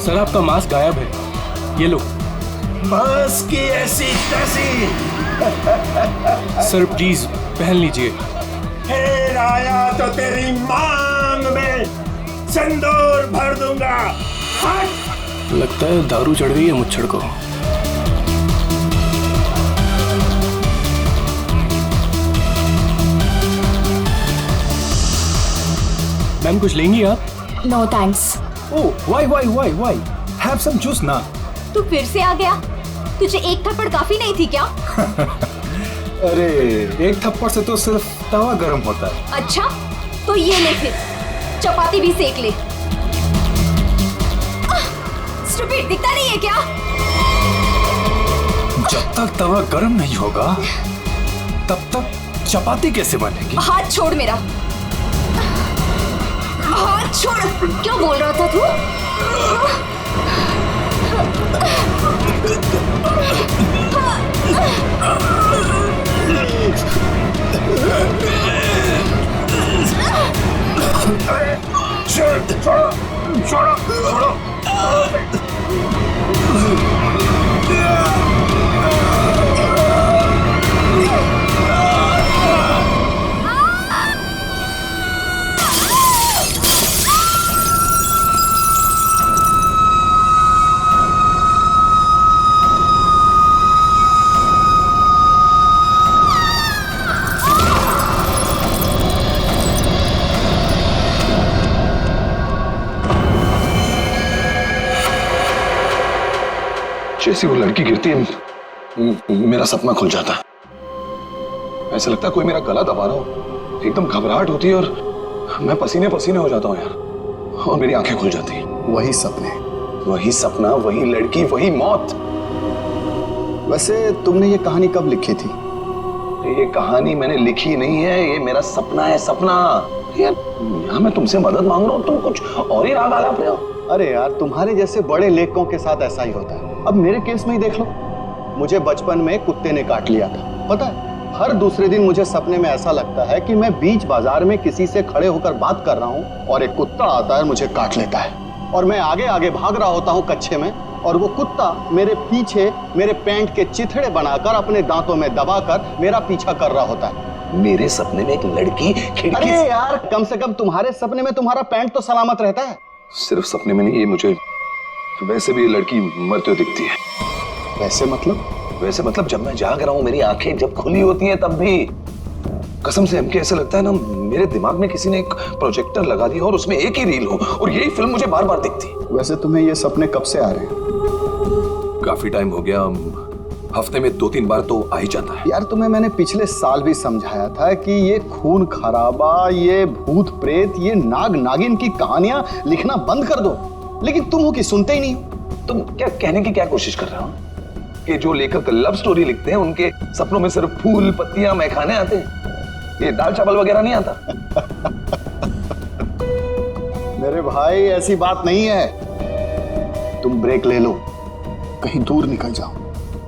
Sir आपका mask गायब है, ये लो। मास्क की ऐसी तैसी। सर प्लीज पहन लीजिए। फिर आया तो तेरी मांग में सिंदूर भर दूंगा। हट! लगता है दारू चढ़ गई है मुच्छड़ को। मैम कुछ लेंगी आप? No thanks. Oh why have some juice ना। तू फिर से आ गया? तुझे एक थप्पड़ काफी नहीं थी क्या? अरे एक थप्पड़ से तो सिर्फ तवा गर्म होता है। अच्छा तो ये ले फिर, चपाती भी सेक ले। स्टूपिड, दिखता नहीं है क्या? जब तक तवा गर्म नहीं होगा तब तक चपाती कैसे बनेगी? हाथ छोड़ मेरा, हाथ छोड़। क्या बोल रहा था तू? छोड़ो। जैसी वो लड़की गिरती है मेरा सपना खुल जाता है। ऐसा लगता है कोई मेरा गला दबा रहा हो। एकदम घबराहट होती है और मैं पसीने पसीने हो जाता हूँ यार, और मेरी आंखें खुल जाती हैं। वही सपने, वही सपना, वही लड़की, वही मौत। वैसे तुमने ये कहानी कब लिखी थी? ये कहानी मैंने लिखी नहीं है, ये मेरा सपना है। सपना यार, यहाँ मैं तुमसे मदद मांग रहा हूँ, तुम कुछ और ही राग आलाप रहे हो। अरे यार, तुम्हारे जैसे बड़े लेखकों के साथ ऐसा ही होता है। अब मेरे केस में ही देख लो, मुझे बचपन में कुत्ते ने काट लिया था। पता है, हर दूसरे दिन मुझे सपने में ऐसा लगता है कि मैं बीच बाजार में किसी से खड़े होकर बात कर रहा हूँ और एक कुत्ता आता है, मुझे काट लेता है और मैं आगे आगे भाग रहा होता हूँ कच्चे में, और वो कुत्ता मेरे पीछे मेरे पैंट के चिथड़े बनाकर अपने दांतों में दबाकर मेरा पीछा कर रहा होता है। मेरे सपने में एक लड़की खिड़की। अरे यार, कम से कम तुम्हारे सपने में तुम्हारा पैंट तो सलामत रहता है। सिर्फ सपने में नहीं, ये मुझे वैसे भी ये लड़की मरते हुए दिखती है। वैसे मतलब? वैसे मतलब जब मैं जाग रहा हूँ, मेरी आंखें जब खुली होती हैं तब भी कसम से हमके ऐसे लगता है ना, मेरे दिमाग में किसी ने एक प्रोजेक्टर लगा दिया और उसमें एक ही रील हो और यही फिल्म मुझे बार बार दिखती। वैसे तुम्हें ये सपने कब से आ रहे हैं? काफी टाइम हो गया, हफ्ते में 2-3 बार तो आ ही जाता है। यार तुम्हें मैंने पिछले साल भी समझाया था कि ये खून खराबा, ये भूत प्रेत, ये नाग नागिन की कहानियां लिखना बंद कर दो, लेकिन तुम हो कि सुनते ही नहीं हो। तुम क्या कहने की क्या कोशिश कर रहे हो कि जो लेखक लव स्टोरी लिखते हैं उनके सपनों में सिर्फ फूल पत्तियां मैखाने आते हैं, ये दाल चावल वगैरह नहीं आता? मेरे भाई ऐसी बात नहीं है, तुम ब्रेक ले लो, कहीं दूर निकल जाओ।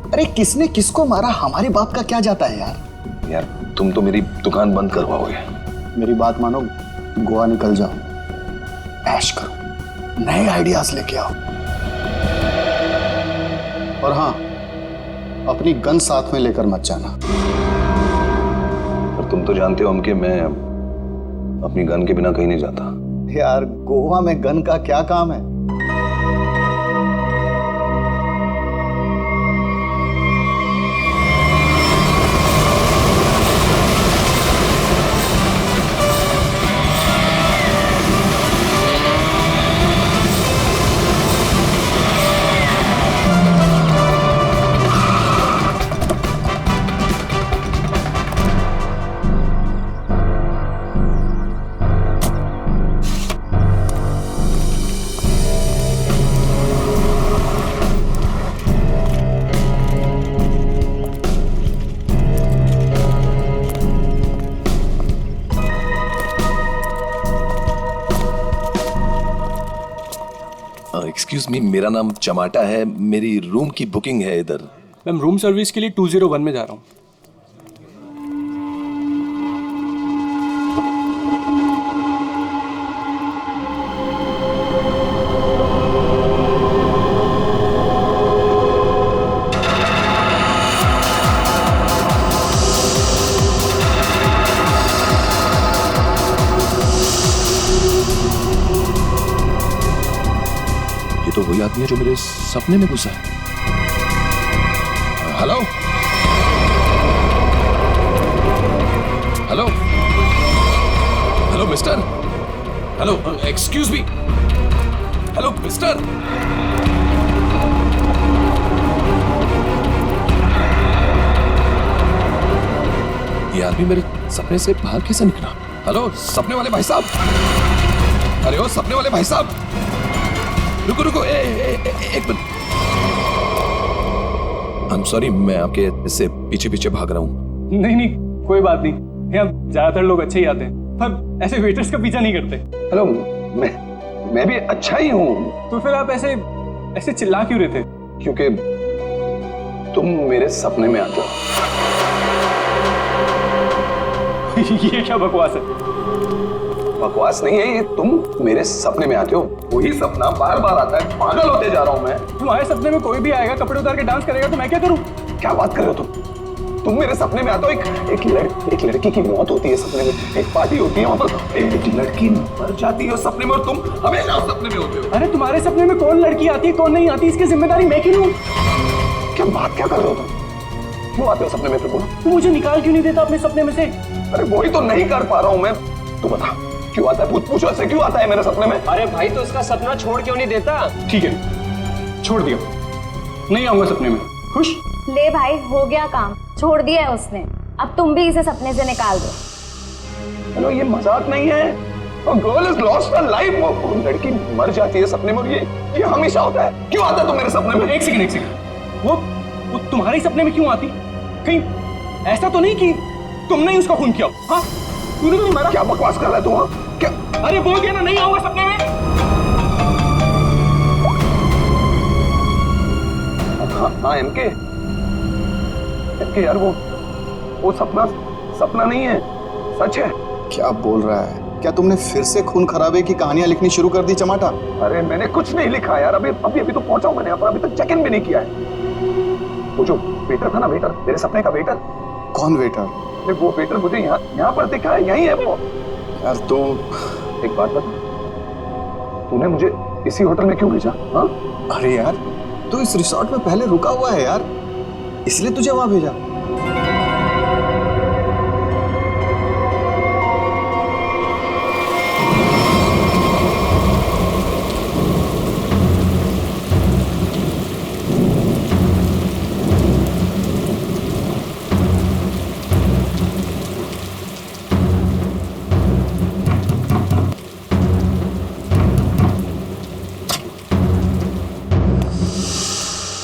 अरे किसने किसको मारा, हमारी बात का क्या जाता है यार। यार तुम तो मेरी दुकान बंद करवाओगे। मेरी बात मानो, गोवा निकल जाओ, ऐश करो, नए आइडियाज लेके आओ, और हाँ, अपनी गन साथ में लेकर मत जाना। और तुम तो जानते हो हम कि मैं अपनी गन के बिना कहीं नहीं जाता। यार गोवा में गन का क्या काम है? एक्सक्यूज मी, मेरा नाम चमाटा है, मेरी रूम की बुकिंग है इधर। मैम रूम सर्विस के लिए 201 में जा रहा हूँ। वही आदमी है जो मेरे सपने में घुसा है। Hello hello hello mister, hello excuse me, hello mister. ये आदमी मेरे सपने से बाहर कैसे निकला? हेलो सपने वाले भाई साहब, अरे ओ सपने वाले भाई साहब, रुको रुको, एक मिनट। आई एम सॉरी, मैं आपके इससे पीछे पीछे भाग रहा हूँ। नहीं नहीं, कोई बात नहीं, यहाँ ज्यादातर लोग अच्छे ही आते हैं, पर ऐसे वेटर्स का पीछा नहीं करते। हेलो, मैं भी अच्छा ही हूँ। तो फिर आप ऐसे ऐसे चिल्ला क्यों रहे थे? क्योंकि तुम मेरे सपने में आते हो। ये क्या बकवास है? बकवास नहीं है ये, तुम मेरे सपने में आते हो, वही सपना बार बार आता है, पागल होते जा रहा हूँ मैं। तुम्हारे सपने में कोई भी आएगा, कपड़े उतार के डांस करेगा, तो मैं क्या करूँ? क्या बात कर रहे हो तुम मेरे सपने में आते हो, एक लड़की की मौत होती है सपने में, एक पार्टी होती है, वहां पर एक लड़की मर जाती है सपने में, और तुम हमेशा सपने में होते हो। अरे तुम्हारे सपने में कौन लड़की आती है कौन नहीं आती, इसकी जिम्मेदारी मैं क्यों लूं? क्या बात क्या कर रहे हो तुम? क्यों आते हो सपने में? बोलो, तू मुझे निकाल क्यों नहीं देता अपने सपने में से? अरे वही तो नहीं कर पा रहा हूँ मैं। तू बता क्यों आता है? पूछो ऐसे क्यों आता है मेरे सपने में? अरे भाई, तो उसका सपना छोड़ क्यों नहीं देता? ठीक है, छोड़ दिया, नहीं आऊंगा सपने में। खुश? ले भाई, हो गया काम, छोड़ दिया है उसने, अब तुम भी इसे सपने से निकाल दो। हेलो, ये मजाक नहीं है। Girl is lost her life, वो लड़की मर जाती है सपने में, और ये हमेशा होता है। क्यों आता है तुम मेरे सपने में? एक सेकंड, वो तुम्हारे सपने में क्यों आती? कहीं ऐसा तो नहीं कि तुमने ही उसका खून किया? हाँ, तूने तो नहीं मारा। क्या बकवास कर रहा है तू? हाँ क्या? अरे बोल दिया ना, नहीं आऊंगा सपने में। हाँ एमके यार, वो सपना नहीं है, सच है। क्या बोल रहा है? क्या तुमने फिर से खून खराबे की कहानियां लिखनी शुरू कर दी चमाटा? अरे मैंने कुछ नहीं लिखा यार, अभी तो पहुंचा हूं मैंने यहाँ पर, अभी तक चेक इन भी नहीं किया है। वो जो वेटर था ना, वेटर, तेरे सपने का वेटर। कौन वेटर? अरे वो वेटर मुझे यहाँ पर दिखा है, यही है वो। यार तो एक बात बता, तूने मुझे इसी होटल में क्यों भेजा? हाँ, अरे यार, तू इस रिसोर्ट में पहले रुका हुआ है यार, इसलिए तुझे वहां भेजा।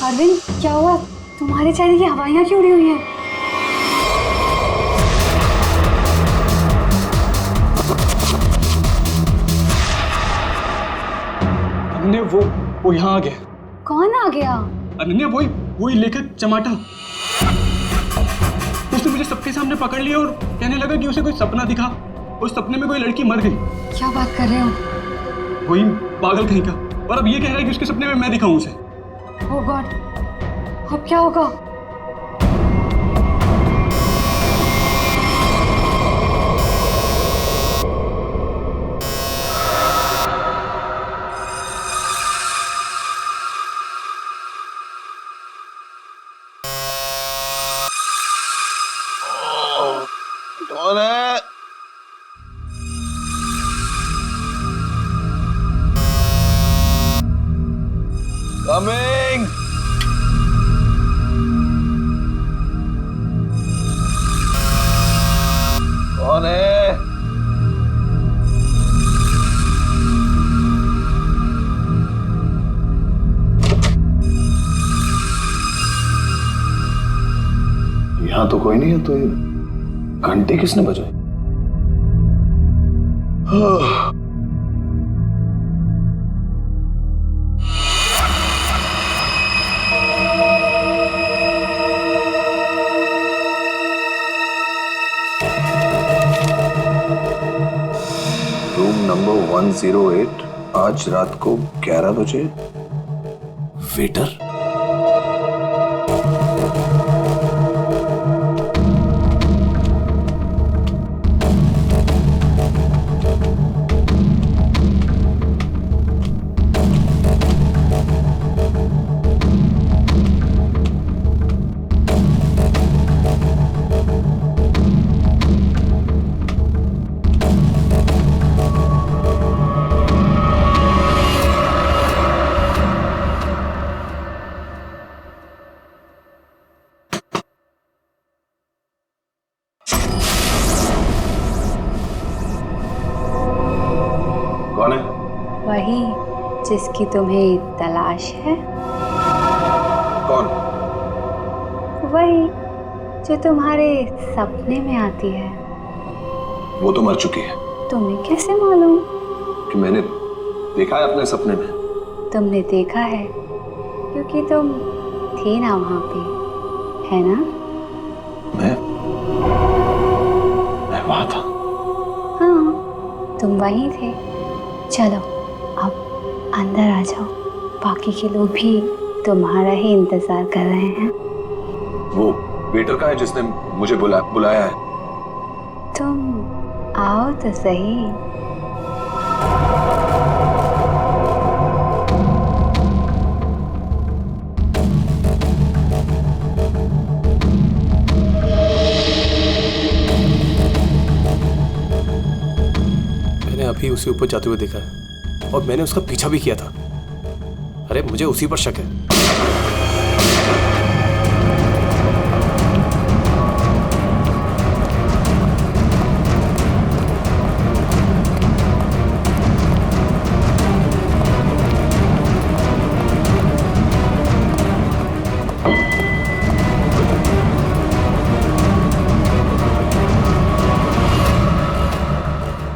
अरविंद, क्या हुआ? तुम्हारे चेहरे की हवाइयां क्यों उड़ी हुई हैं? अनन्या, वो यहाँ आ गया। कौन आ गया? अनन्या, वही लेखक चमाटा। उसने मुझे सबके सामने पकड़ लिया और कहने लगा कि उसे कोई सपना दिखा, उस सपने में कोई लड़की मर गई। क्या बात कर रहे हो? वही पागल कहीं का, और अब ये कह रहा है कि उसके सपने में मैं दिखाऊं उसे। ओह गॉड, अब क्या होगा? कौन है? कमिंग। कौन है? यहाँ तो कोई नहीं है, तो घंटी किसने बजाई? रूम नंबर 108, आज रात को 11 बजे। वेटर? जिसकी तुम्हें तलाश है? कौन? वही जो तुम्हारे सपने में आती है। वो तो मर चुकी है। तुम्हें कैसे मालूम? कि मैंने देखा है अपने सपने में। तुमने देखा है क्योंकि तुम थी ना वहां पे, है ना? मैं वहां था। हाँ, तुम वहीं थे। चलो अब अंदर आ जाओ, बाकी के लोग भी तुम्हारा ही इंतजार कर रहे हैं। वो वेटर का है जिसने मुझे बुलाया है। तुम आओ तो सही। मैंने अभी उसे ऊपर जाते हुए देखा है और मैंने उसका पीछा भी किया था। अरे मुझे उसी पर शक है।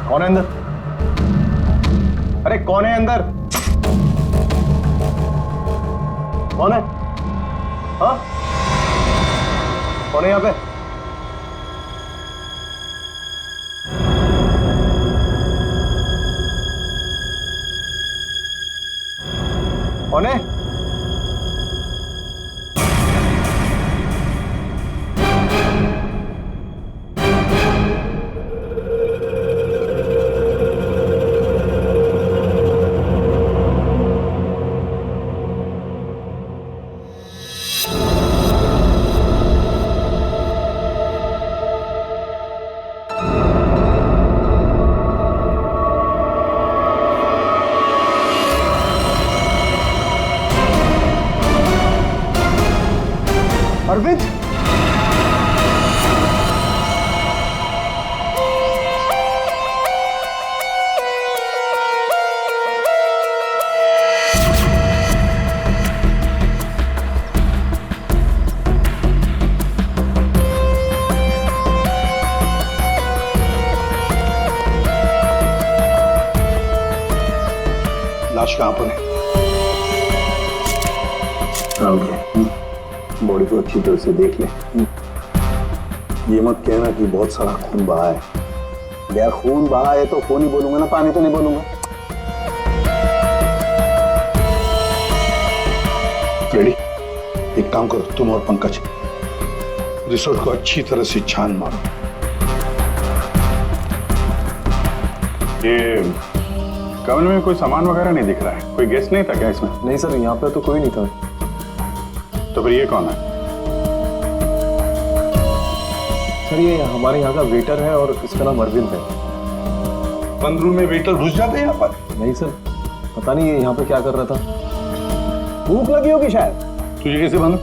कौन है अंदर? अरे कौन है अंदर? कौन है? हाँ, कौन है यहाँ पे? कौन है? अरविंद, लाश कहां पर है? बॉडी को अच्छी तरह से देख ले। ये मत कहना कि बहुत सारा खून बहा है। यार खून बहा है तो खून ही बोलूंगा ना, पानी तो नहीं बोलूंगा। रेडी? एक काम करो, तुम और पंकज रिसोर्ट को अच्छी तरह से छान मारो। ये कमरे में कोई सामान वगैरह नहीं दिख रहा है? कोई गेस्ट नहीं था क्या इसमें? नहीं सर, यहाँ पे तो कोई नहीं था। तो फिर ये कौन है? सर ये हमारे यहाँ का वेटर है और इसका नाम अरविंद है। बंद रूम में वेटर घुस जाते हैं यहाँ पर? नहीं सर, पता नहीं ये यहाँ पे क्या कर रहा था। भूख लगी होगी शायद। तुझे कैसे बंद?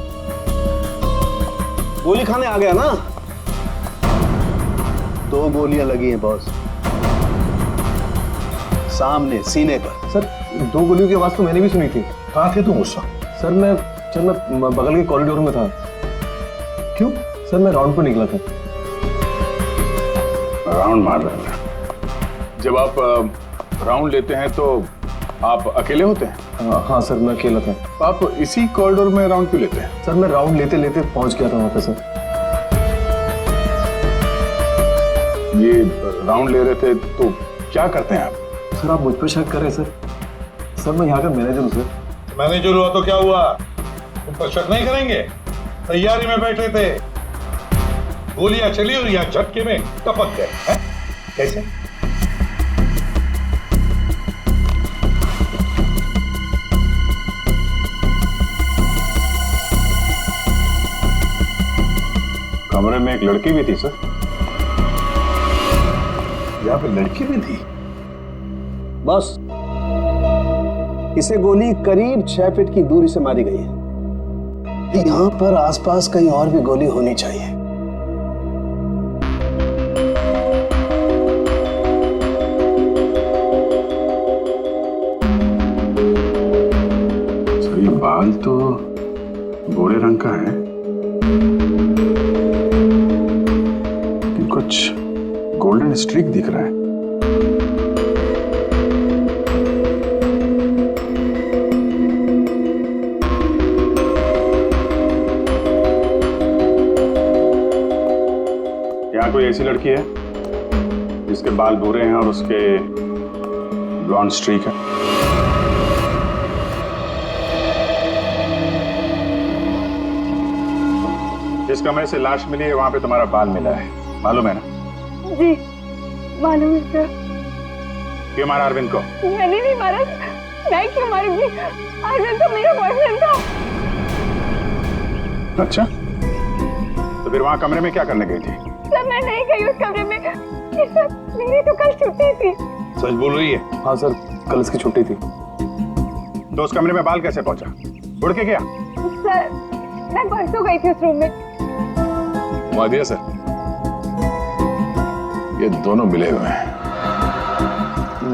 गोली खाने आ गया ना। 2 गोलियां लगी हैं बॉस, सामने सीने पर। सर 2 गोलियों की आवाज तो मैंने भी सुनी थी। कहाँ थे तुम उस वक्त? सर मैं बगल के कॉरिडोर में था। क्यों? सर मैं राउंड पर निकला था। राउंड मार रहे थे? जब आप राउंड लेते हैं तो आप अकेले होते हैं? हाँ सर, मैं अकेला था। तो आप इसी कॉरिडोर में राउंड क्यों लेते हैं? सर मैं राउंड लेते लेते पहुंच गया था वहां पे सर। ये राउंड ले रहे थे तो क्या करते हैं आप? सर आप मुझ पर शक कर रहे हैं सर। सर मैं यहाँ का मैनेजर हूँ सर। मैनेजर हुआ तो क्या हुआ? तुम पर शक नहीं करेंगे? तैयारी में बैठे थे, गोलियां चली और यहाँ झटके में टपक गए हैं? कैसे? कमरे में एक लड़की भी थी सर। यहाँ पे लड़की भी थी? बस इसे गोली करीब 6 फीट की दूरी से मारी गई है। यहाँ पर आसपास कहीं और भी गोली होनी चाहिए। है कि कुछ गोल्डन स्ट्रीक दिख रहा है। यहाँ कोई ऐसी लड़की है जिसके बाल भूरे हैं और उसके ब्लॉन्ड स्ट्रीक है? जिस कमरे से लाश मिली है वहां पे तुम्हारा बाल मिला है, मालूम है ना? जी मालूम है सर। क्यों मारा अरविंद को? मैंने नहीं मारा। मैं क्यों मारूंगी? अरविंद तो मेरा बॉयफ्रेंड था। अच्छा, तो फिर वहां कमरे में क्या करने गई थी? सर मैं नहीं गई उस कमरे में। सर मेरी तो कल छुट्टी थी। सच बोल रही है? हाँ सर, कल इसकी छुट्टी थी। तो उस कमरे में बाल कैसे पहुंचा? उड़ के गया? सर मैं परसों गई थी उस रूम में। वादिया सर, ये दोनों मिले हुए हैं।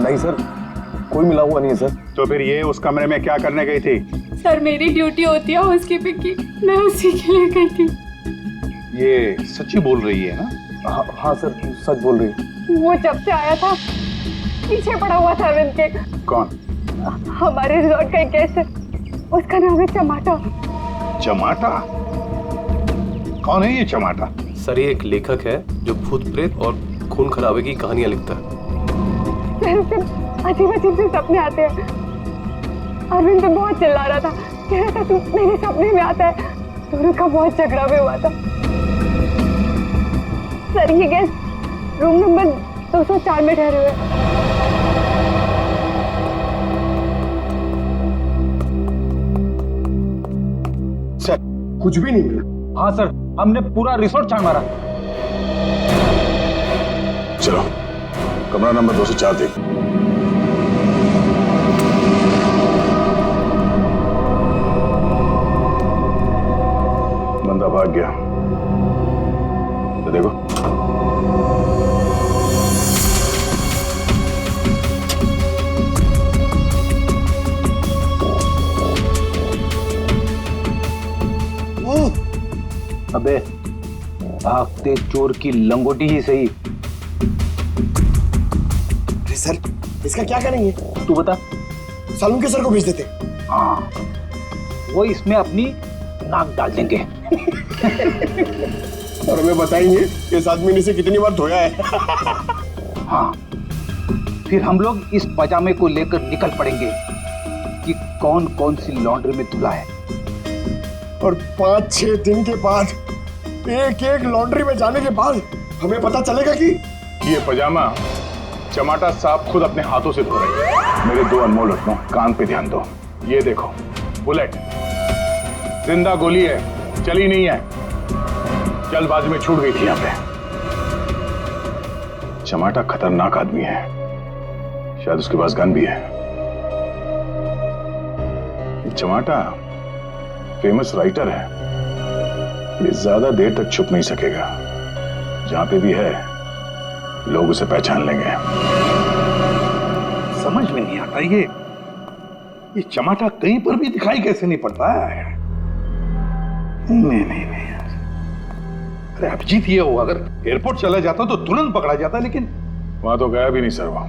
नहीं सर, कोई मिला हुआ नहीं है सर। तो फिर ये उस कमरे में क्या करने गई थी? सर मेरी ड्यूटी होती है हाउसकीपिंग की, मैं उसी के लिए गई थी। ये सच्ची बोल रही है ना? हाँ सर, सच बोल रही है। वो जब से आया था पीछे पड़ा हुआ था अरविंद के। कौन? हमारे रिजॉर्ट का एक गेस्ट है, उसका नाम है चमाटा। चमाटा? कौन है ये चमाटा? सर ये एक लेखक है जो भूत प्रेत और खून खराबे की कहानियां लिखता है। अजीब अजीब से सपने आते हैं। अरविंद तो बहुत चिल्ला रहा था, कह रहा था तू मेरे सपने में आता है। दोनों का बहुत झगड़ा भी हुआ था। सर ये गेस्ट रूम नंबर 204 में ठहरे हुए। सर कुछ भी नहीं मिला। हाँ सर, हमने पूरा रिसोर्ट छान मारा। चलो कमरा नंबर 204 देख। बंदा भाग गया, तो देखो। अबे भागते चोर की लंगोटी ही सही। अरे सर इसका क्या करेंगे? तू बता। सालू के सर को भेज देते। हाँ वो इसमें अपनी नाक डाल देंगे। और हमें बताएंगे इस आदमी ने से कितनी बार धोया है। हाँ फिर हम लोग इस पजामे को लेकर निकल पड़ेंगे कि कौन कौन सी लॉन्ड्री में धुला है। और 5-6 दिन के बाद एक एक लॉन्ड्री में जाने के बाद हमें पता चलेगा कि ये पजामा चमाटा साहब खुद अपने हाथों से धो रहे हैं। मेरे दो अनमोल रत्नों, कान पे ध्यान दो। ये देखो बुलेट, जिंदा गोली है, चली नहीं है, जल्दबाजी में छूट गई थी यहाँ पे। चमाटा खतरनाक आदमी है, शायद उसके पास गन भी है। चमाटा फेमस राइटर है, ये ज्यादा देर तक छुप नहीं सकेगा। जहां पे भी है लोग उसे पहचान लेंगे। समझ में नहीं आता ये चमाटा कहीं पर भी दिखाई कैसे नहीं पड़ता है। नहीं अरे अभिजीत ये हो, अगर एयरपोर्ट चला जाता तो तुरंत पकड़ा जाता, लेकिन वहां तो गया भी नहीं सर। वो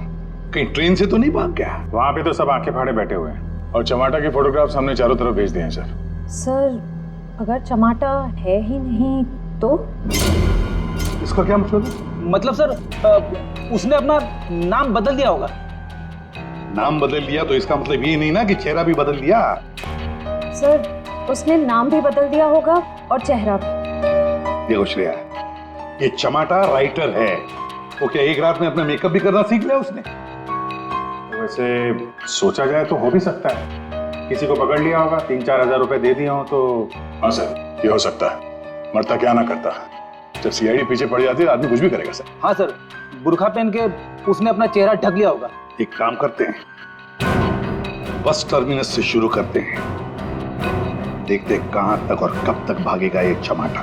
कहीं ट्रेन से तो नहीं भाग गया? वहां पे तो सब आंखें फाड़े बैठे हुए हैं और चमाटा के फोटोग्राफ्स हमने चारों तरफ भेज दिए हैं सर। सर अगर चमाटा है ही नहीं तो? इसका क्या मतलब है? मतलब सर उसने अपना नाम बदल दिया होगा। नाम बदल दिया तो इसका मतलब ये नहीं ना कि चेहरा भी बदल दिया। सर उसने नाम भी बदल दिया होगा और चेहरा भी। देखो श्रेया, ये चमाटा राइटर है, वो क्या एक रात में अपना मेकअप भी करना सीख लिया उसने? वैसे सोचा जाए तो हो भी सकता है, किसी को पकड़ लिया होगा, 3-4 हजार रुपए दे दिया हो तो। हाँ सर ये हो सकता है, मरता क्या ना करता। जब सीआईडी पीछे पड़ जाती है आदमी कुछ भी करेगा सर। हाँ सर, बुर्खा पहन के उसने अपना चेहरा ढक लिया होगा। एक काम करते हैं, बस टर्मिनस से शुरू करते हैं, देखते हैं कहां तक और कब तक भागेगा ये चमाटा।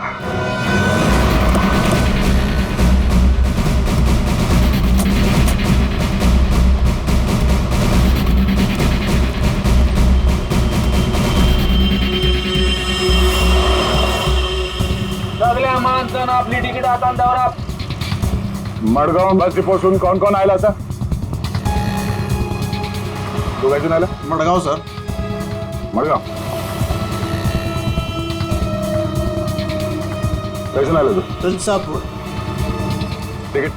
On develop. मडगाव बस डिपोसून कोण कोण आयला सर? तू काय आला? मडगाव सर. मडगाव कैसे आला तू? तुलसापूर. तिकीट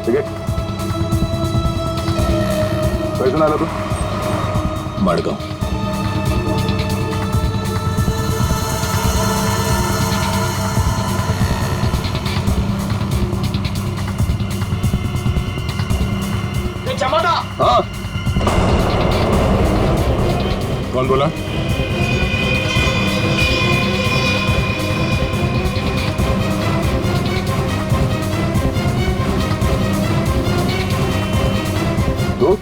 तिकीट कैसे आला तू? मडगाव. चमाटा. हाँ. कौन बोला? तू?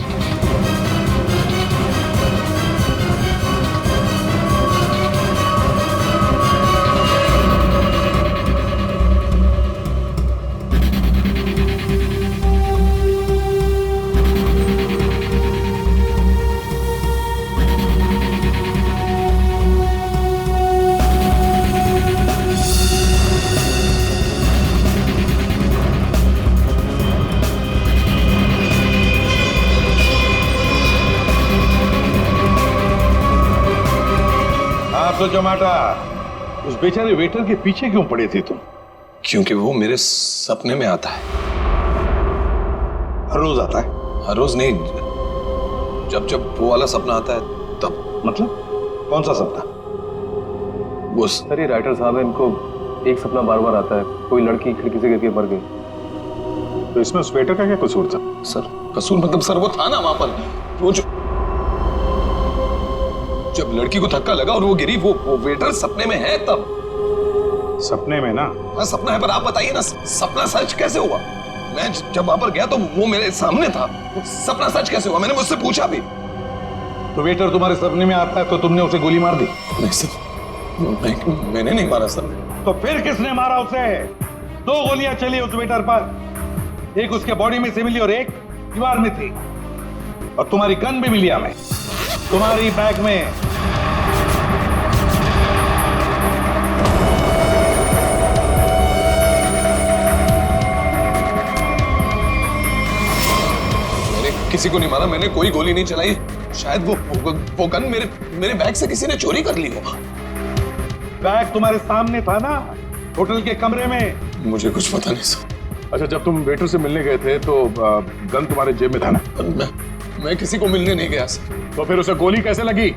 तो जमाटा, उस बेचारे वेटर के पीछे क्यों पड़े थे तुम? क्योंकि वो मेरे सपने में आता है. हर रोज आता है? हर रोज नहीं, जब जब वो वाला सपना आता है तब. मतलब कौन सा सपना? वो सर ये राइटर साहब है, इनको एक सपना बार बार आता है, कोई लड़की खिड़की से गिर के मर गई. तो इसमें उस वेटर का क्या कसूर था? सर कसूर मतलब सर वो था ना वहां पर, वो जो जब लड़की को धक्का लगा और वो गिरी, वो वेटर सपने में है तब. सपने में ना? हाँ सपना है, पर आप बताइए ना सपना सच कैसे हुआ? मैं जब वहां पर गया तो वो मेरे सामने था. सपना सच कैसे हुआ? मैंने मुझसे पूछा भी. तो वेटर तुम्हारे सपने में आता है तो तुमने उसे गोली मार दी? नहीं सर, मैंने नहीं मारा सर. तो फिर किसने मारा उसे? 2 गोलियां चली उस वेटर पर, एक उसके बॉडी में से मिली और एक दीवार में थी. और तुम्हारी गन भी मिली हमें, तुम्हारी बैग में. मैंने किसी को नहीं मारा, मैंने कोई गोली नहीं चलाई. शायद वो गन मेरे बैग से किसी ने चोरी कर ली हो. बैग तुम्हारे सामने था ना, होटल के कमरे में. मुझे कुछ पता नहीं सर. अच्छा, जब तुम वेटर से मिलने गए थे तो गन तुम्हारे जेब में था ना? मैं किसी को मिलने नहीं गया सर. तो फिर उसे गोली कैसे लगी?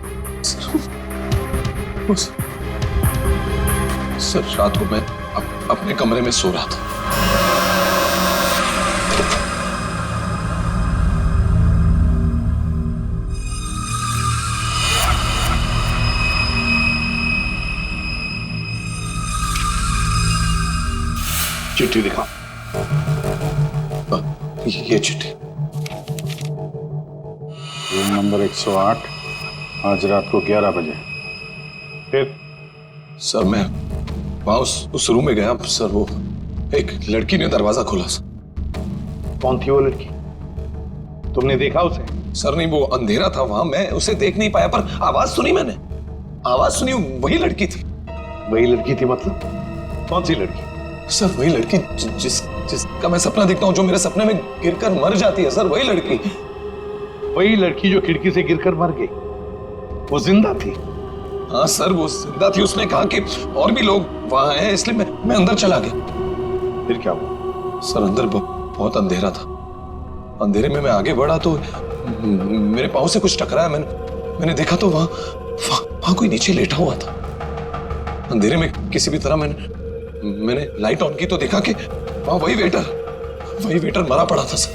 सर रात को मैं अपने कमरे में सो रहा था. चिट्ठी दिखाओ. ये चिट्ठी. रूम नंबर 108, आज रात को 11 बजे. फिर? सर मैं वहां उस रूम में गया सर. वो एक लड़की ने दरवाजा खोला सर. कौन थी वो लड़की? तुमने देखा उसे? सर नहीं, वो अंधेरा था वहां, मैं उसे देख नहीं पाया, पर आवाज सुनी मैंने. आवाज सुनी, वही लड़की थी. वही लड़की थी मतलब? कौन सी लड़की? सर वही लड़की जिसका मैं सपना देखता हूँ, जो मेरे सपने में गिरकर मर जाती है सर. वही लड़की. वही लड़की जो खिड़की से गिरकर मर गई, वो जिंदा थी? हाँ सर वो जिंदा थी. उसने कहा कि और भी लोग वहां हैं, इसलिए मैं अंदर चला गया. फिर क्या हुआ? सर अंदर बहुत अंधेरा था. अंधेरे में मैं आगे बढ़ा तो मेरे पाँव से कुछ टकराया. मैंने देखा तो वहां कोई नीचे लेटा हुआ था. अंधेरे में किसी भी तरह मैंने लाइट ऑन की तो देखा कि वहां वही वेटर मरा पड़ा था सर.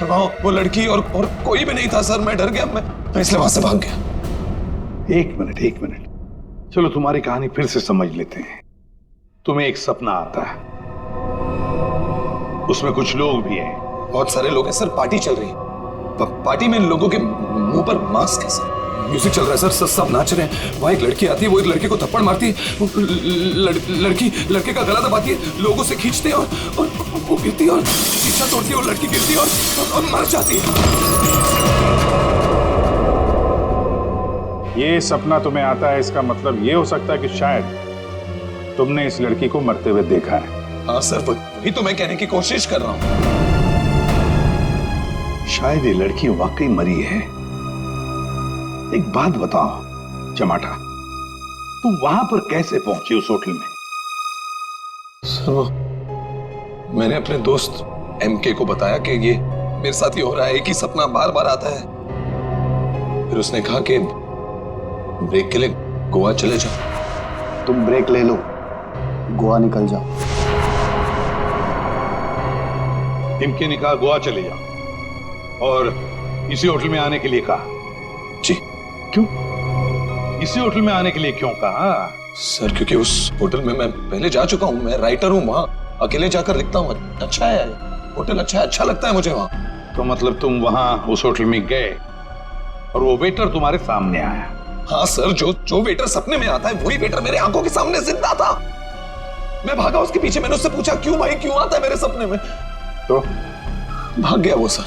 और वहां वो लड़की और कोई भी नहीं था सर. मैं डर गया, मैं इसलिए वहां से भाग गया. एक मिनट, चलो तुम्हारी कहानी फिर से समझ लेते हैं. तुम्हें एक सपना आता है, उसमें कुछ लोग भी हैं. बहुत सारे लोग हैं सर. पार्टी चल रही है. पार्टी में लोगों के मुंह पर मास्क है सर. म्यूजिक चल रहा है सर. सब नाच रहे हैं. वहां एक लड़की आती है, वो एक लड़के को थप्पड़ मारती है. लड़की लड़के का गला दबाती है, लोगों से खींचते हैं और वो गिरती है और शीशा तोड़ती है और लड़की गिरती है और मर जाती है. ये सपना तुम्हें आता है, इसका मतलब ये हो सकता है कि शायद तुमने इस लड़की को मरते हुए देखा है। हाँ सर, वही तो मैं कहने की कोशिश कर रहा हूँ। शायद ये लड़की वाकई मरी है। एक बात बताओ चमाटा, तुम वहां पर कैसे पहुंची उस होटल में? सर वो मैंने अपने दोस्त एमके को बताया कि ये मेरे साथ ही हो रहा है, एक ही सपना बार बार आता है। फिर उसने कहा कि ब्रेक के लिए गोवा चले जाओ। तुम ब्रेक ले लो, गोवा निकल जाओ। इनके ने कहा गोवा चले जाओ और इसी होटल में आने के लिए कहा? जी। क्यों इसी होटल में आने के लिए क्यों कहा? सर क्योंकि उस होटल में मैं पहले जा चुका हूँ, मैं राइटर हूँ, वहां अकेले जाकर लिखता हूँ। अच्छा है होटल, अच्छा लगता है मुझे वहां। तो मतलब तुम वहां उस होटल में गए और वो वेटर तुम्हारे सामने आया? हाँ सर, जो वेटर सपने में आता है वही वेटर मेरे आंखों के सामने जिंदा था। मैं भागा उसके पीछे, मैंने उससे पूछा क्यों भाई, क्यों आता है मेरे सपने में? तो भाग गया वो सर।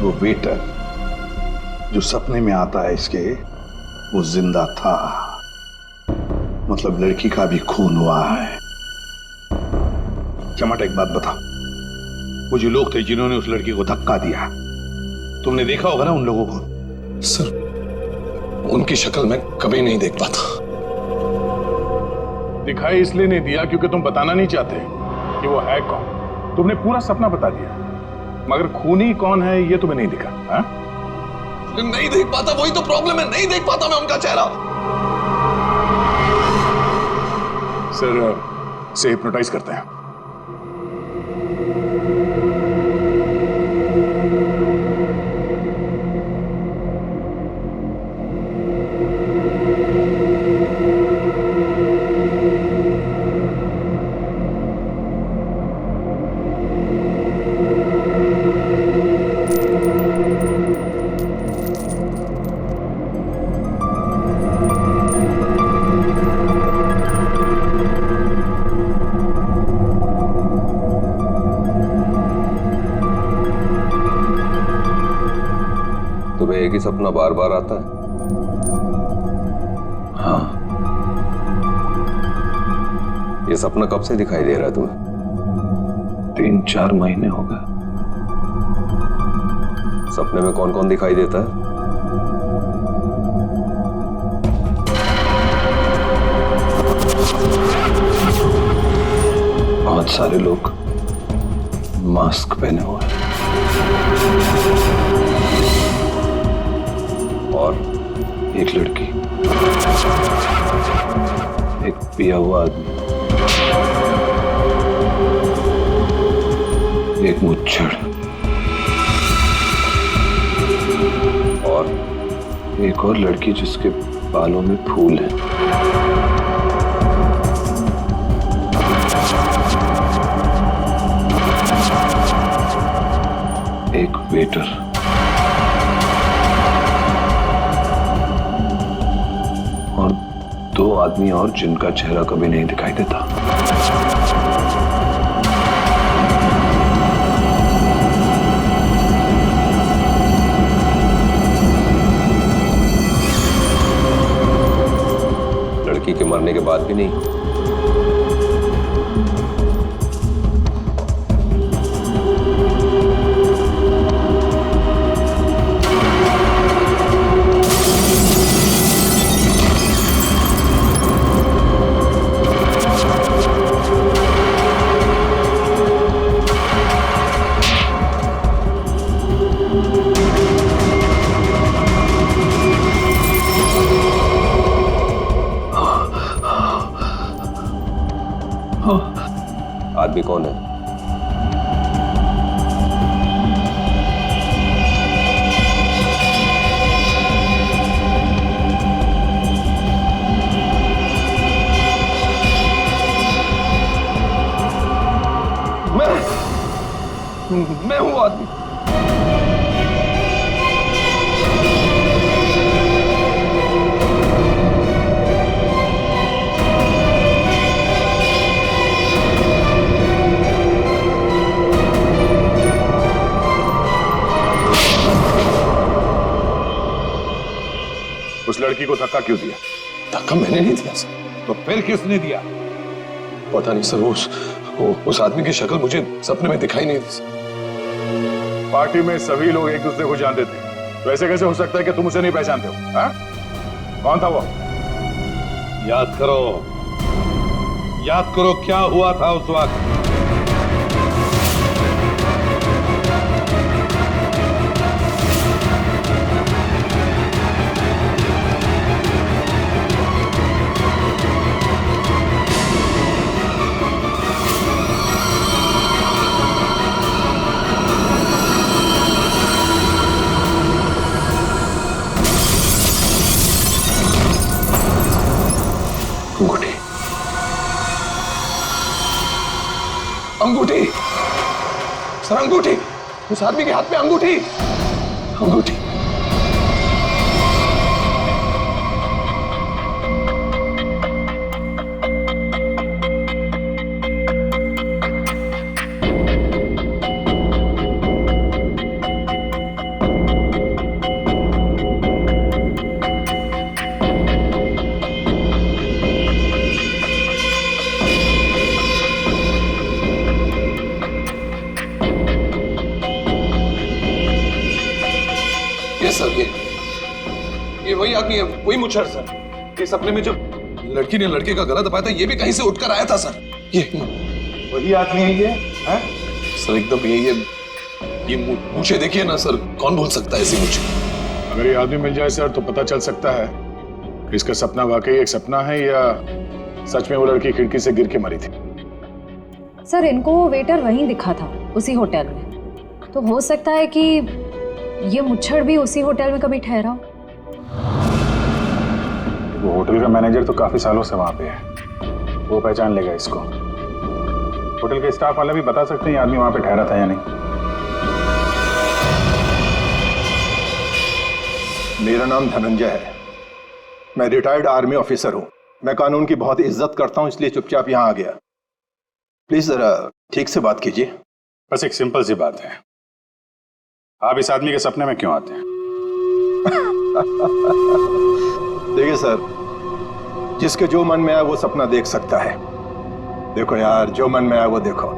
वो वेटर जो सपने में आता है इसके, वो जिंदा था, मतलब लड़की का भी खून हुआ है। चमाटा एक बात बता, वो जो लोग थे जिन्होंने उस लड़की को धक्का दिया, तुमने देखा होगा ना उन लोगों को? सर उनकी शक्ल मैं कभी नहीं देख पाता। दिखाई इसलिए नहीं दिया क्योंकि तुम बताना नहीं चाहते कि वो है कौन। तुमने पूरा सपना बता दिया, मगर खूनी कौन है ये तुम्हें नहीं दिखा। हा? नहीं देख पाता, वही तो प्रॉब्लम है, नहीं देख पाता मैं उनका चेहरा। सर से हिप्नोटाइज करते हैं। तुम्हें एक ही सपना बार बार आता है? हाँ। ये सपना कब से दिखाई दे रहा है तुम्हें? 3-4 महीने हो गए। सपने में कौन कौन दिखाई देता है? बहुत सारे लोग मास्क पहने हुए हैं। और एक लड़की, एक पिया हुआ आदमी, एक मुच्छड़ और एक और लड़की जिसके बालों में फूल हैं। एक वेटर, और 2 आदमी और जिनका चेहरा कभी नहीं दिखाई देता। लड़की के मरने के बाद भी नहीं? आदमी कौन है? मैं हूं आदमी। उस लड़की को धक्का क्यों दिया? धक्का मैंने नहीं दिया सर। तो फिर किसने दिया? पता नहीं सर, उस आदमी की शक्ल मुझे सपने में दिखाई नहीं दी सर। पार्टी में सभी लोग एक दूसरे को जानते थे, तो ऐसे कैसे हो सकता है कि तुम उसे नहीं पहचानते हो? हाँ? कौन था वो? याद करो क्या हुआ था उस वक्त। अंगूठी, अंगूठी सर, अंगूठी, उस आदमी के हाथ में अंगूठी, अंगूठी। सर ये वही आदमी है, वही मुच्छर सर। ये सपने में जो लड़की ने लड़के का गला दबाया था, ये भी कहीं से उठकर आया था सर। ये वही आदमी है ये? है? सर एकदम ये मूछें देखिए ना सर, कौन भूल सकता है ऐसी मूछें। अगर ये आदमी मिल जाए सर तो पता चल सकता है कि इसका सपना वाकई एक सपना है या सच में वो लड़की खिड़की से गिर के मरी थी। सर इनको वो वेटर वहीं दिखा था, उसी होटल में। तो हो सकता है कि ये मुच्छड़ भी उसी होटल में कभी ठहरा हो। वो होटल का मैनेजर तो काफी सालों से वहां पे है, वो पहचान लेगा इसको। होटल के स्टाफ वाले भी बता सकते हैं आदमी वहां पे ठहरा था या नहीं। मेरा नाम धनंजय है, मैं रिटायर्ड आर्मी ऑफिसर हूं। मैं कानून की बहुत इज्जत करता हूं, इसलिए चुपचाप यहां आ गया। प्लीज जरा ठीक से बात कीजिए। बस एक सिंपल सी बात है, आप इस आदमी के सपने में क्यों आते हैं? देखिए सर, जिसके जो मन में आए वो सपना देख सकता है। देखो यार, जो मन में आए वो देखो।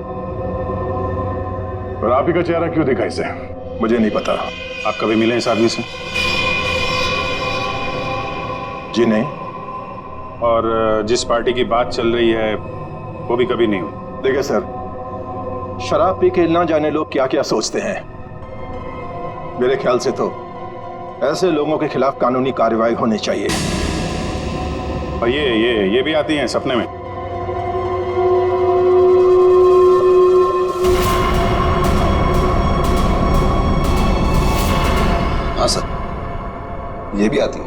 और आप ही का चेहरा क्यों दिखा इसे? मुझे नहीं पता। आप कभी मिले इस आदमी से? जी नहीं। और जिस पार्टी की बात चल रही है वो भी कभी नहीं हुई? देखिए सर, शराब पी के ना जाने लोग क्या क्या सोचते हैं। मेरे ख्याल से तो ऐसे लोगों के खिलाफ कानूनी कार्रवाई होनी चाहिए। और ये भी आती हैं सपने में? हाँ सर, ये भी आती है।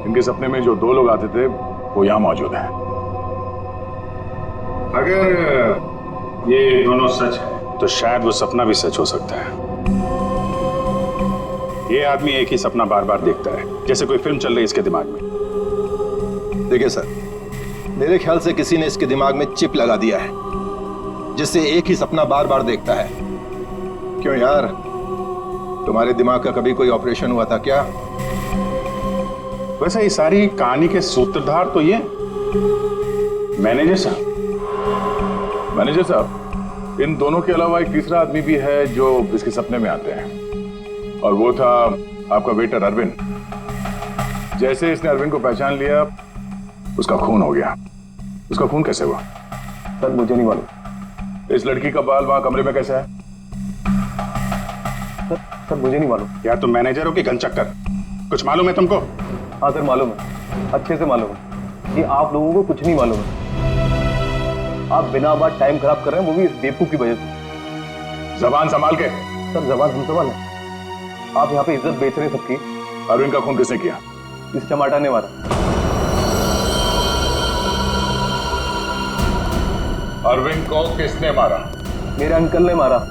इनके सपने में जो दो लोग आते थे वो यहां मौजूद हैं। अगर ये दोनों सच है तो शायद वो सपना भी सच हो सकता है। ये आदमी एक ही सपना बार बार देखता है, जैसे कोई फिल्म चल रही है इसके दिमाग में। देखिए सर, मेरे ख्याल से किसी ने इसके दिमाग में चिप लगा दिया है, जिससे एक ही सपना बार बार देखता है। क्यों यार, तुम्हारे दिमाग का कभी कोई ऑपरेशन हुआ था क्या? वैसे ये सारी कहानी के सूत्रधार तो ये मैनेजर साहब। मैनेजर साहब, इन दोनों के अलावा एक तीसरा आदमी भी है जो इसके सपने में आते हैं, और वो था आपका वेटर अरविंद। जैसे इसने अरविंद को पहचान लिया, उसका खून हो गया। उसका खून कैसे हुआ? सर मुझे नहीं मालूम। इस लड़की का बाल वहां कमरे में कैसे है? सर मुझे नहीं मालूम। यार तुम मैनेजर हो कि गनचक्कर, कुछ मालूम है तुमको? हाँ सर मालूम है, अच्छे से मालूम है। ये आप लोगों को कुछ नहीं मालूम है। आप बिना बात टाइम खराब कर रहे हैं, वो भी इस बेवकूफ की वजह से। जबान संभाल के। सर जबान हम संभाल है। आप यहाँ पे इज्जत बेच रहे हैं सबकी। अरविंद का खून किसने किया? इस चमाटा ने मारा। अरविंद को किसने मारा? मेरे अंकल ने मारा।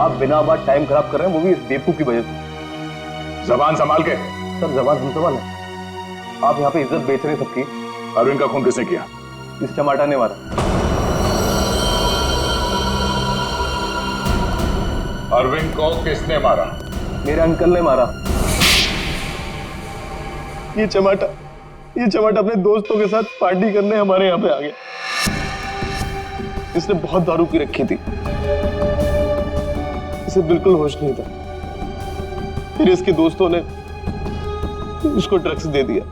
आप बिना बात टाइम खराब कर रहे हैं, वो भी इस बेवकूफ की वजह से। जबान संभाल के। सर जबान हम संभाल है, आप यहाँ पे इज्जत बेच रहे हैं सबकी। अरविंद का खून किसने किया? इस चमाटा ने मारा। अरविंद को किसने मारा? मेरे अंकल ने मारा। ये चमाटा अपने दोस्तों के साथ पार्टी करने हमारे यहाँ पे आ गया। इसने बहुत दारू पी रखी थी, इसे बिल्कुल होश नहीं था। फिर इसके दोस्तों ने उसको ड्रग्स दे दिया।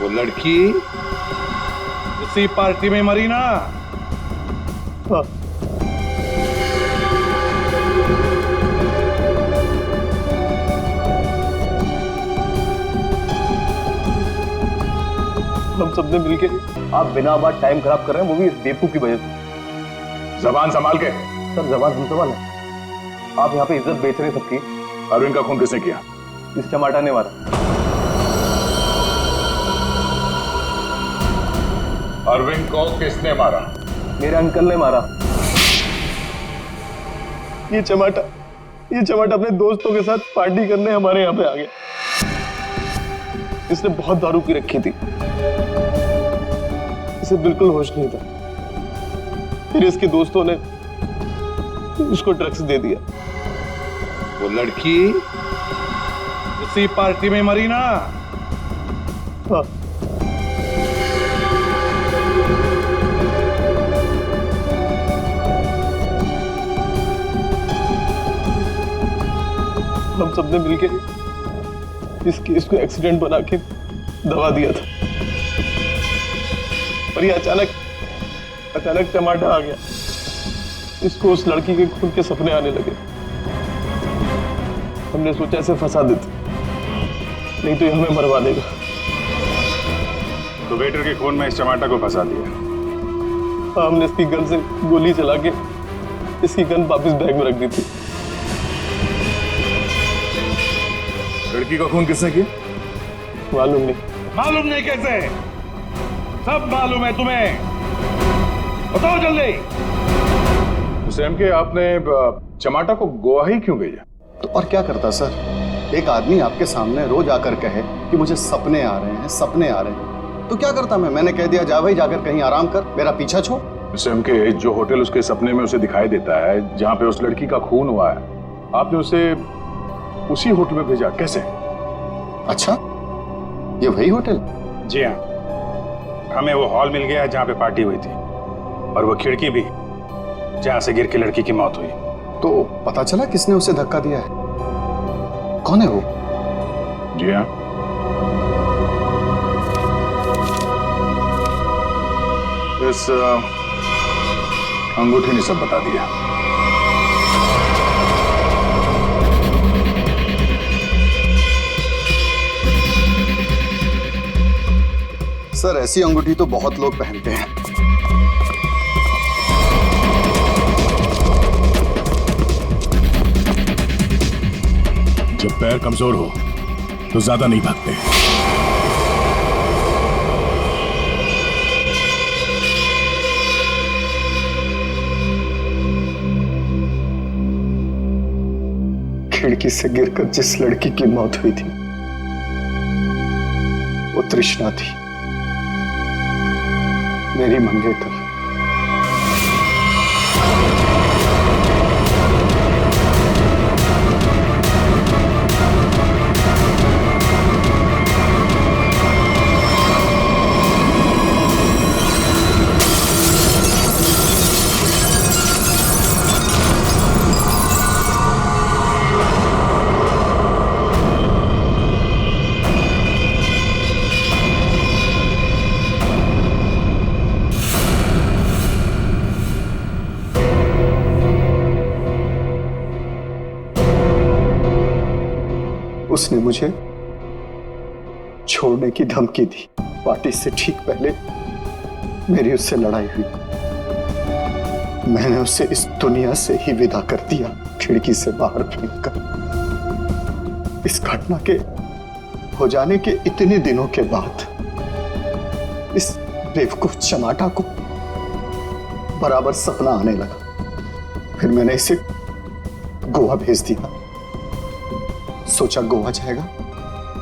वो लड़की उसी पार्टी में मरी ना? हाँ। हम सबने मिलके, आप बिना बात टाइम खराब कर रहे हैं, वो भी इस बेवकूफ की वजह से। जबान संभाल के। सर जबान हम संभाल है, आप यहाँ पे इज्जत बेच रहे हैं सबकी। अरविंद का खून किसने किया? इस चमाटा ने मारा। अरविंद को किसने मारा? मेरे अंकल ने मारा। ये चमाटा अपने दोस्तों के साथ पार्टी करने हमारे यहाँ पे आ गया। इसने बहुत दारू पी रखी थी, इसे बिल्कुल होश नहीं था। फिर इसके दोस्तों ने उसको ड्रग्स दे दिया। वो लड़की उसी पार्टी में मरी ना? हाँ। हम सबने मिलके इस केस को एक्सीडेंट बना के दबा दिया था, और ये अचानक टमाटर आ गया। इसको उस लड़की के खून के सपने आने लगे। हमने सोचा इसे फंसा देते, नहीं तो ये हमें मरवा देगा। तो वेटर के खून में इस टमाटर को फंसा दिया? हाँ, हमने इसकी गन से गोली चला के इसकी गन वापस बैग में रख दी थी। लड़की का खून किसने किया? मालूम नहीं। मालूम नहीं कैसे? सब मालूम है तुम्हें, बताओ जल्दी। हुसैन के आपने चमाटा को गोवा ही क्यों भेजा? तो और क्या करता सर? एक आदमी आपके सामने रोज आकर कहे कि मुझे सपने आ रहे हैं, तो क्या करता मैंने कह दिया जा भाई, जाकर कहीं आराम कर, मेरा पीछा छोड़। हुसैन के जो होटल उसके सपने में उसे दिखाई देता है, जहां पे उस लड़की का खून हुआ है, आपने उसे उसी होटल में भेजा, कैसे? अच्छा, ये वही होटल? जी हाँ, हमें वो हॉल मिल गया जहाँ पे पार्टी हुई थी, और वो खिड़की भी जहाँ से गिर के लड़की की मौत हुई। तो पता चला किसने उसे धक्का दिया है? कौन है वो? जी हाँ, इस अंगूठी ने सब बता दिया। सर ऐसी अंगूठी तो बहुत लोग पहनते हैं। जब पैर कमजोर हो तो ज्यादा नहीं भागते। खिड़की से गिरकर जिस लड़की की मौत हुई थी वो तृष्णा थी, मेरी मंगेतर। उसने मुझे छोड़ने की धमकी दी। पार्टी से ठीक पहले मेरी उससे लड़ाई हुई। मैंने उसे इस दुनिया से ही विदा कर दिया, खिड़की से बाहर फेंककर। इस घटना के हो जाने के इतने दिनों के बाद इस बेवकूफ चमाटा को बराबर सपना आने लगा। फिर मैंने इसे गोवा भेज दिया। सोचा गोवा जाएगा,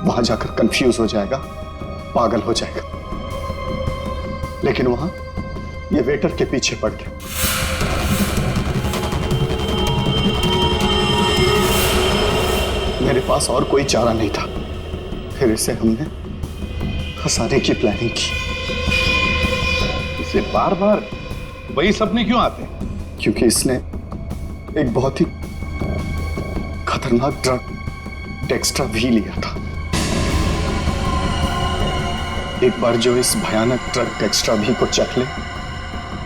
वहां जाकर कंफ्यूज हो जाएगा, पागल हो जाएगा, लेकिन वहां ये वेटर के पीछे पड़ गया। मेरे पास और कोई चारा नहीं था, फिर इसे हमने फंसाने की प्लानिंग की। इसे बार बार वही सपने क्यों आते हैं? क्योंकि इसने एक बहुत ही खतरनाक ड्रग डेक्स्ट्रा भी लिया था। एक बार जो इस भयानक ड्रग डेक्स्ट्रा भी को चख ले,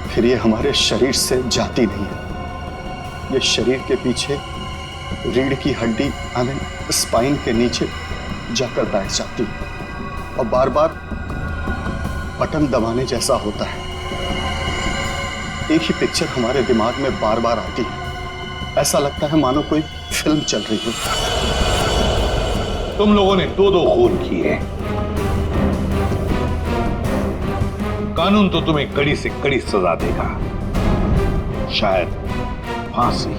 फिर ये हमारे शरीर से जाती नहीं है। ये शरीर के पीछे रीढ़ की हड्डी स्पाइन के नीचे जाकर बैठ जाती है और बार बार बटन दबाने जैसा होता है। एक ही पिक्चर हमारे दिमाग में बार बार आती है, ऐसा लगता है मानो कोई फिल्म चल रही हो। तुम लोगों ने दो खून किए, कानून तो तुम्हें कड़ी से कड़ी सजा देगा, शायद फांसी।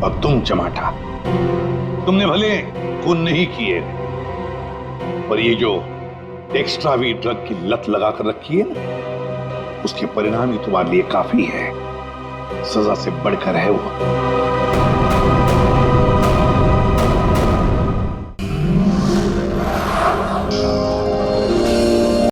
और तुम चमाटा, तुमने भले खून नहीं किए, पर ये जो एक्स्ट्रा वी ड्रग की लत लगाकर रखी है ना, उसके परिणाम ही तुम्हारे लिए काफी है। सजा से बढ़कर है वो।